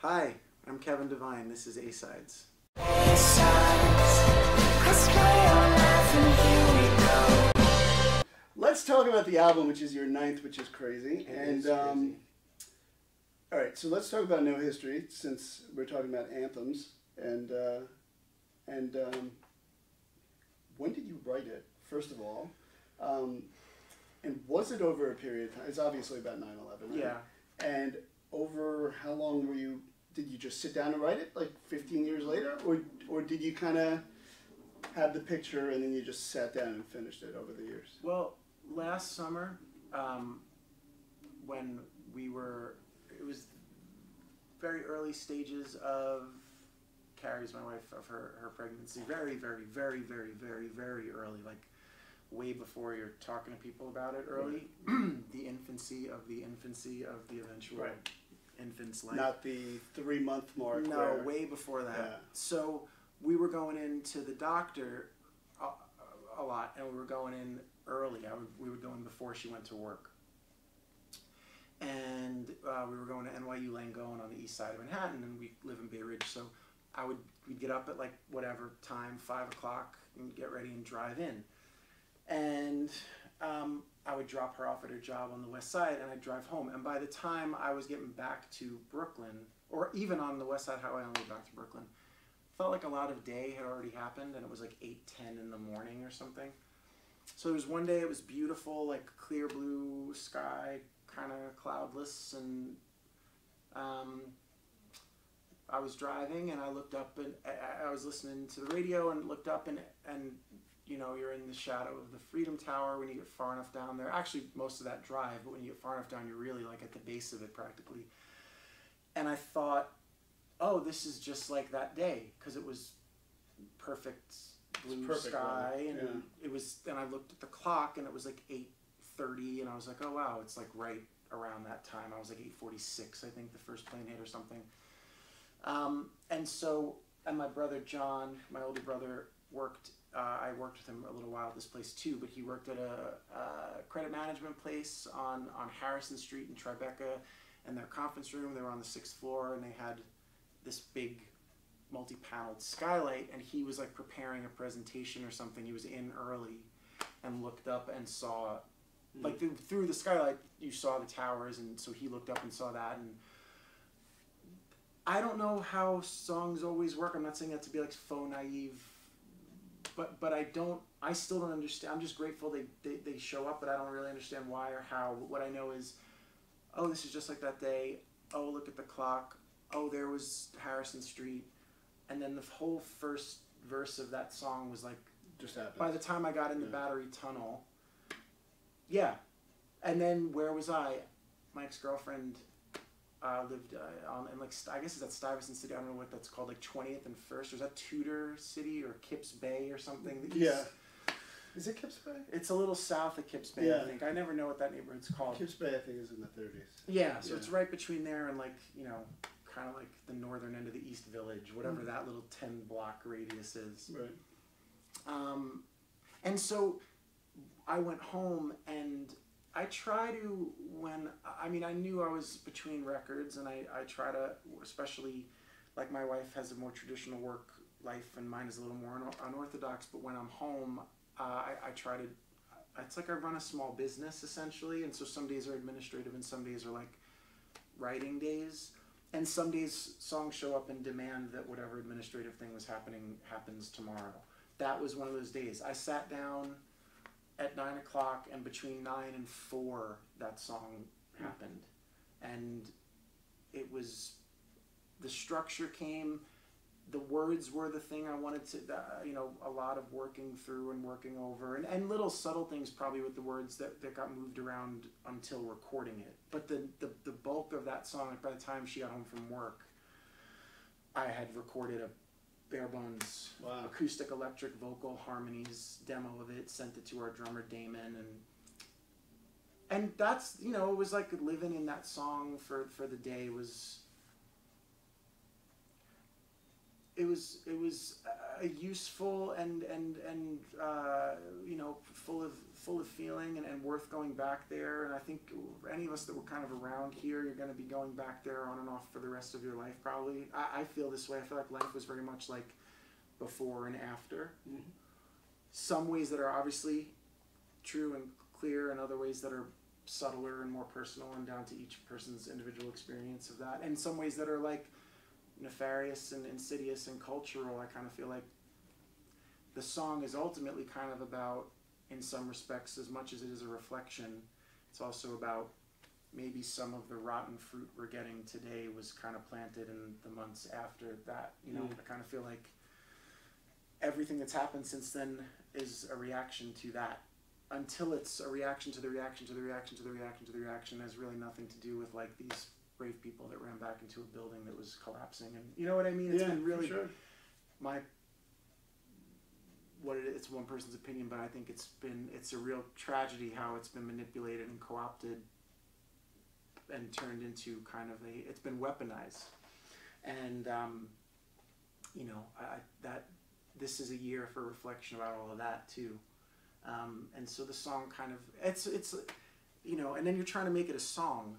Hi, I'm Kevin Devine. This is A-Sides. Let's talk about the album, which is your ninth, which is crazy. Crazy. All right, so let's talk about No History, since we're talking about anthems. And when did you write it, first of all? And was it over a period of time? It's obviously about 9/11, right? Yeah. And over how long did you just sit down and write it, like 15 years later? Or did you kind of have the picture and then you just sat down and finished it over the years? Well, last summer, when it was very early stages of Carrie's, my wife, of her pregnancy. Very, very, very, very, very, very early, like way before you're talking to people about it early. Right. The infancy of the eventual infant's life. Not the 3-month mark. No, way before that. Yeah. So we were going into the doctor a lot, and we were going in early. We would go in before she went to work. And we were going to NYU Langone on the east side of Manhattan, and we live in Bay Ridge. So we'd get up at like whatever time, 5 o'clock, and get ready and drive in. And I would drop her off at her job on the west side, and I'd drive home. And by the time I was getting back to Brooklyn, or even on the west side highway on the way back to Brooklyn, felt like a lot of day had already happened, and it was like 8:10 in the morning or something. So there was one day, it was beautiful, like clear blue sky, kind of cloudless, and I was driving, and I looked up, and I was listening to the radio, and looked up, and you know, you're in the shadow of the Freedom Tower when you get far enough down there. Actually, most of that drive, but when you get far enough down, you're really like at the base of it practically. And I thought, oh, this is just like that day, because it was perfect blue sky, and it was. And I looked at the clock, and it was like 8:30, and I was like, oh wow, it's like right around that time. I was like 8:46, I think, the first plane hit or something. And my brother John, my older brother, worked. I worked with him a little while at this place too, but he worked at a credit management place on Harrison Street in Tribeca, and their conference room, they were on the 6th floor, and they had this big multi-paneled skylight, and he was like preparing a presentation or something. He was in early and looked up and saw, like through the skylight, you saw the towers, and so he looked up and saw that. And I don't know how songs always work. I'm not saying that to be like faux naive, but I still don't understand. I'm just grateful they show up, but I don't really understand why or how. What I know is, oh, this is just like that day. Oh, look at the clock. Oh, there was Harrison Street. And then the whole first verse of that song was like, just happened. By the time I got in the Battery Tunnel. Yeah. And then where was I? My ex-girlfriend lived in like, I guess it's at Stuyvesant City. I don't know what that's called, like 20th and 1st. Or is that Tudor City or Kips Bay or something? Yeah. Is it Kips Bay? It's a little south of Kips Bay, I think. I never know what that neighborhood's called. Kips Bay, I think, is in the 30s. Yeah, so it's right between there and like, you know, kind of like the northern end of the East Village, whatever that little 10-block radius is. Right. And so I went home, and I try to, I knew I was between records, and I try to, especially, like my wife has a more traditional work life, and mine is a little more unorthodox, but when I'm home, I try to, it's like I run a small business, essentially, and so some days are administrative, and some days are like writing days, and some days songs show up and demand that whatever administrative thing was happening happens tomorrow. That was one of those days. I sat down at 9 o'clock, and between 9 and 4, that song happened. And it was, the structure came, the words were the thing I wanted to, you know, a lot of working through and working over, and little subtle things probably with the words that got moved around until recording it. But the bulk of that song, by the time she got home from work, I had recorded a bare bones acoustic electric vocal harmonies demo of it, sent it to our drummer Damon, and that's, you know, it was like living in that song for the day. It was useful and you know, full of feeling and worth going back there. And I think any of us that were kind of around here, you're going to be going back there on and off for the rest of your life probably. I feel this way. I feel like life was very much like before and after. Mm-hmm. Some ways that are obviously true and clear, and other ways that are subtler and more personal and down to each person's individual experience of that. And some ways that are like nefarious and insidious and cultural. I kind of feel like the song is ultimately kind of about, in some respects, as much as it is a reflection, it's also about maybe some of the rotten fruit we're getting today was kind of planted in the months after that. You know, I kind of feel like everything that's happened since then is a reaction to that. Until it's a reaction to the reaction to the reaction to the reaction to the reaction, has really nothing to do with like these brave people that ran back into a building that was collapsing. And you know what I mean? It's been really it's one person's opinion, but I think it's a real tragedy how it's been manipulated and co-opted and turned into kind of it's been weaponized. And you know, this is a year for reflection about all of that too. And so the song kind of, it's you know, and then you're trying to make it a song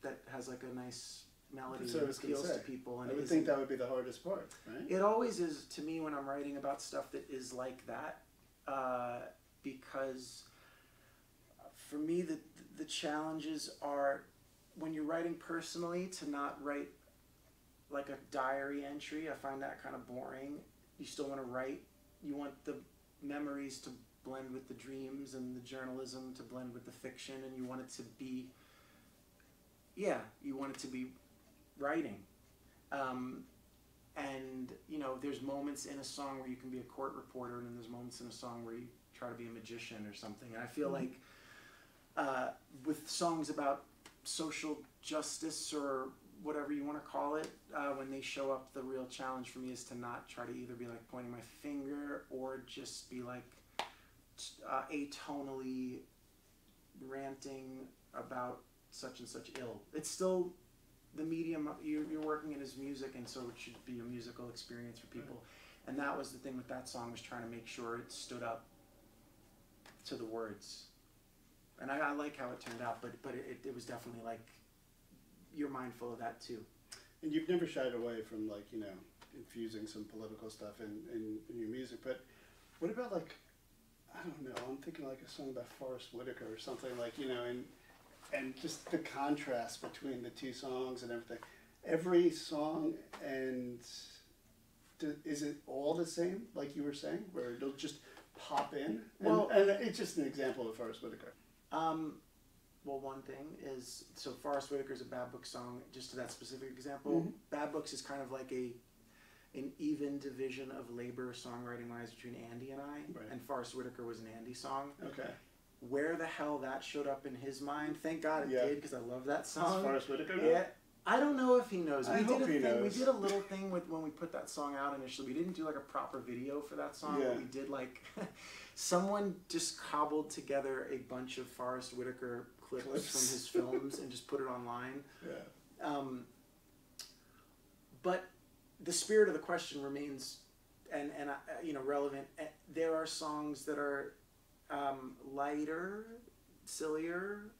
that has like a nice melody and appeals to people. And I would think that would be the hardest part, right? It always is to me when I'm writing about stuff that is like that, because for me the challenges are when you're writing personally, to not write like a diary entry. I find that kind of boring. You still want to write. You want the memories to blend with the dreams and the journalism to blend with the fiction, and you want it to be, you want it to be writing. And, you know, there's moments in a song where you can be a court reporter, and then there's moments in a song where you try to be a magician or something. And I feel like with songs about social justice or whatever you want to call it, when they show up, the real challenge for me is to not try to either be like pointing my finger or just be like atonally ranting about such and such ill. It's still the medium you're working in is music, and so it should be a musical experience for people. And that was the thing with that song, was trying to make sure it stood up to the words. And I like how it turned out, but it was definitely like, you're mindful of that too. And you've never shied away from, like, you know, infusing some political stuff in your music, but what about, like, I don't know, I'm thinking like a song about Forrest Whitaker or something, like, you know, and just the contrast between the two songs and everything. Every song, and is it all the same, like you were saying, where it'll just pop in? And it's just an example of Forrest Whitaker. Well, one thing is, so Forrest Whitaker's a Bad Book song, just to that specific example. Bad Books is kind of like an even division of labor songwriting-wise between Andy and I, and Forrest Whitaker was an Andy song. Okay. Where the hell that showed up in his mind, thank God it did, because I love that song. Does Forrest Whitaker know? Yeah. I don't know if he knows. I hope he knows. We did a little thing with when we put that song out initially. We didn't do like a proper video for that song, but we did like, someone just cobbled together a bunch of Forrest Whitaker clips from his films and just put it online. But the spirit of the question remains, and you know, relevant. There are songs that are lighter, sillier.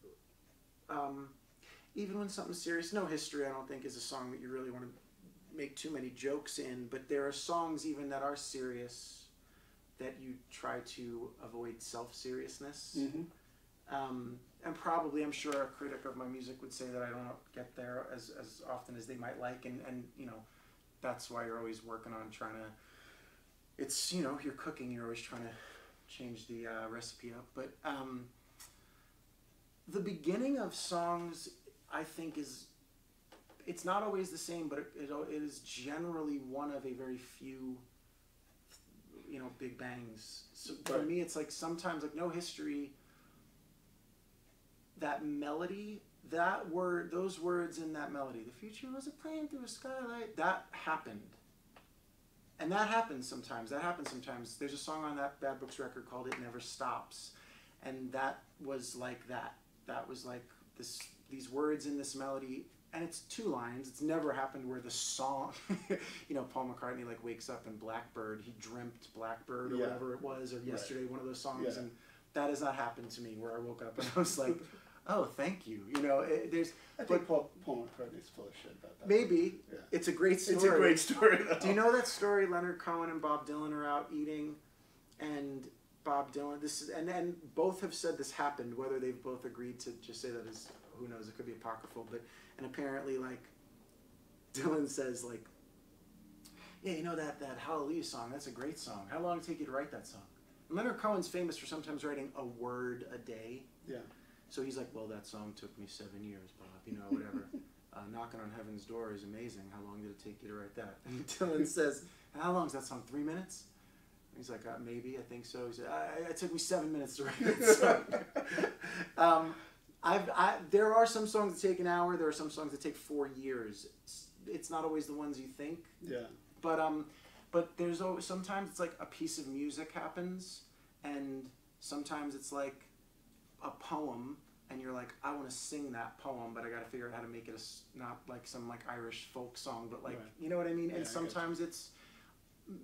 Even when something's serious, No History, I don't think, is a song that you really want to make too many jokes in. But there are songs even that are serious that you try to avoid self-seriousness. And probably, I'm sure a critic of my music would say that I don't get there as often as they might like. And you know, that's why you're always working on trying to, it's, you know, you're cooking, you're always trying to change the recipe up. But the beginning of songs, I think, it's not always the same, but it is generally one of a very few, you know, big bangs. So for me, it's like sometimes, like No History, that melody, those words in that melody, the future was a plane through a skylight, that happened. And that happens sometimes. There's a song on that Bad Books record called It Never Stops. And that was like that. That was like these words in this melody and it's 2 lines. It's never happened where the song, you know, Paul McCartney like wakes up in Blackbird, he dreamt Blackbird or whatever it was, or Yesterday, one of those songs, and that has not happened to me where I woke up and I was like, oh, thank you. You know, I think Paul McCartney's full of shit about that. Maybe. Yeah. It's a great story. It's a great story, though. Do you know that story? Leonard Cohen and Bob Dylan are out eating, and Bob Dylan, and both have said this happened, whether they've both agreed to just say that is, who knows, it could be apocryphal, but, and apparently, like, Dylan says, like, yeah, you know that Hallelujah song, that's a great song. How long did it take you to write that song? And Leonard Cohen's famous for sometimes writing a word a day. Yeah. So he's like, well, that song took me 7 years, Bob, you know, whatever. Knocking on Heaven's Door is amazing. How long did it take you to write that? And Dylan says, how long is that song, 3 minutes? And he's like, maybe, I think so. He said, it took me 7 minutes to write that song. There are some songs that take an hour. There are some songs that take 4 years. It's not always the ones you think. Yeah. But there's always, sometimes it's like a piece of music happens, and sometimes it's like a poem, and you're like, I want to sing that poem, but I got to figure out how to make it not like some like Irish folk song, but like, you know what I mean? Yeah, and sometimes it's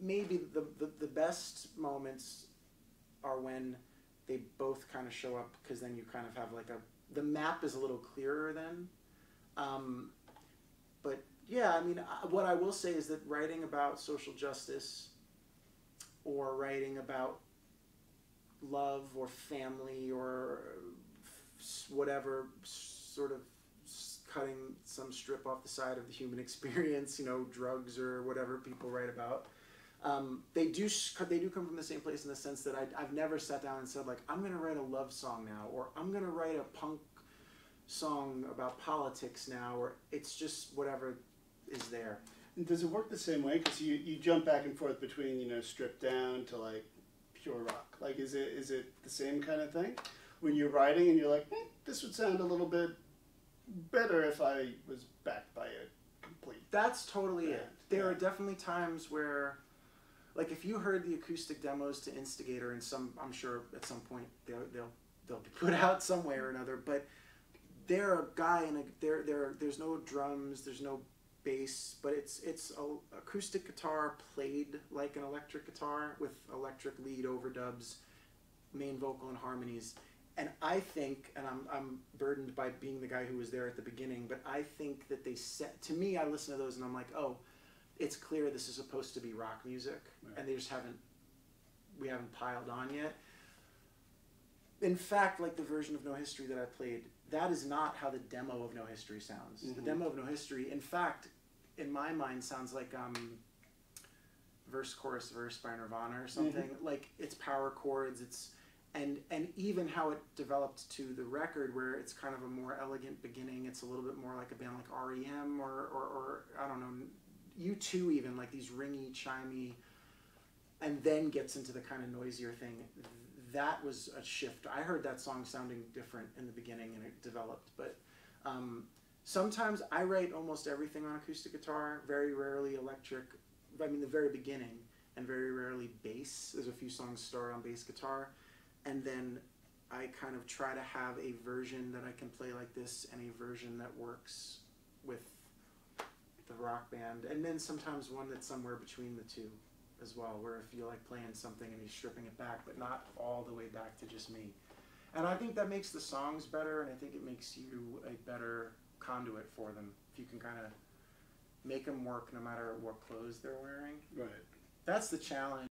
maybe the best moments are when they both kind of show up, because then you kind of have like the map is a little clearer then. But yeah, I mean, what I will say is that writing about social justice or writing about love or family or whatever, sort of cutting some strip off the side of the human experience, you know, drugs or whatever people write about, they do come from the same place in the sense that I've never sat down and said, like, I'm going to write a love song now, or I'm going to write a punk song about politics now, or it's just whatever is there. And does it work the same way? Because you jump back and forth between, you know, stripped down to like pure rock. Like, is it the same kind of thing when you're writing and you're like, this would sound a little bit better if I was backed by a complete. That's totally it. There are definitely times where, like, if you heard the acoustic demos to Instigator, and I'm sure at some point they'll be put out some way or another, but they're a guy and there's no drums, there's no bass, but it's a acoustic guitar played like an electric guitar with electric lead overdubs, main vocal and harmonies. And I think, and I'm burdened by being the guy who was there at the beginning, but I think that to me, I listen to those and I'm like, oh, it's clear this is supposed to be rock music, and they just we haven't piled on yet. In fact, like the version of No History that I played, that is not how the demo of No History sounds. Mm-hmm. The demo of No History, in fact, in my mind, sounds like verse, chorus, verse by Nirvana or something. Mm-hmm. Like, it's power chords, and even how it developed to the record, where it's kind of a more elegant beginning. It's a little bit more like a band like R.E.M. or I don't know, U2 even, like these ringy, chimey, and then gets into the kind of noisier thing. That was a shift. I heard that song sounding different in the beginning, and it developed. But sometimes I write almost everything on acoustic guitar, very rarely electric. I mean, the very beginning, and very rarely bass. There's a few songs start on bass guitar. And then I kind of try to have a version that I can play like this, and a version that works with the rock band. And then sometimes one that's somewhere between the two as well, where I feel like playing something and he's stripping it back, but not all the way back to just me. And I think that makes the songs better, and I think it makes you a better conduit for them, if you can kind of make them work no matter what clothes they're wearing. Right. That's the challenge.